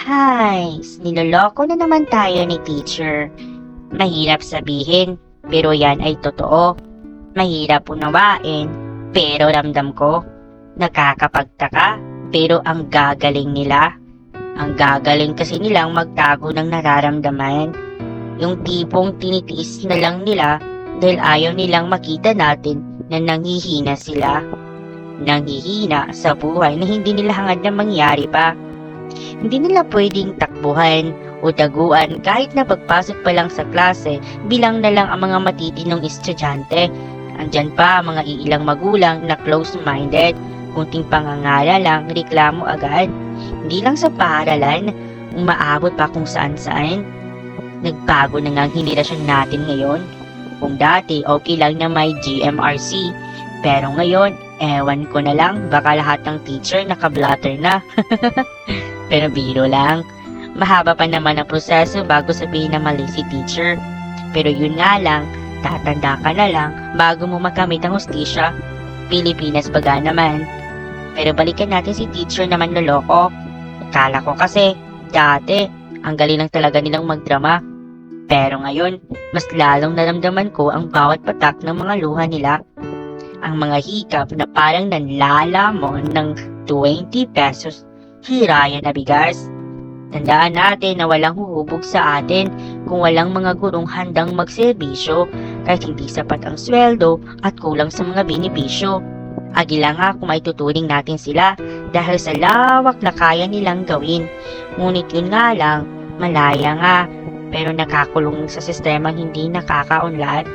Hay, niloloko na naman tayo ni teacher. Mahirap sabihin, pero yan ay totoo. Mahirap unawain, pero ramdam ko. Nakakapagtaka, pero ang gagaling nila. Ang gagaling kasi nilang magtago ng nararamdaman. Yung tipong tinitiis na lang nila dahil ayaw nilang makita natin na nanghihina sila. Nanghihina sa buhay na hindi nila hangad na mangyari pa. Hindi nila pwedeng takbuhan o daguan kahit na pagpasok pa lang sa klase, bilang na lang ang mga matitinong estudyante. Andyan pa ang mga iilang magulang na close-minded, kunting pangangala lang, reklamo agad. Hindi lang sa paaralan, umaabot pa kung saan-saan. Nagbago na nga ang henerasyon natin ngayon. Kung dati okay lang na may GMRC, pero ngayon, ewan ko na lang, baka lahat ng teacher nakablatter na. Pero biro lang. Mahaba pa naman ang proseso bago sabihin na mali si teacher. Pero yun nga lang, tatanda ka na lang bago mo makamit ang hustisya. Pilipinas baga naman. Pero balikan natin si teacher naman loloko. Akala ko kasi, dati, ang galing lang talaga nilang magdrama. Pero ngayon, mas lalong naramdaman ko ang bawat patak ng mga luha nila. Ang mga hikap na parang nanlalamon ng 20 pesos hiraya na bigas. Tandaan natin na walang huhubog sa atin kung walang mga gurong handang magserbisyo kahit hindi sapat ang sweldo at kulang sa mga benepisyo. Agila nga kung maituturing natin sila dahil sa lawak na kaya nilang gawin. Ngunit yun nga lang, malaya nga, pero nakakulong sa sistema hindi nakakaunlad.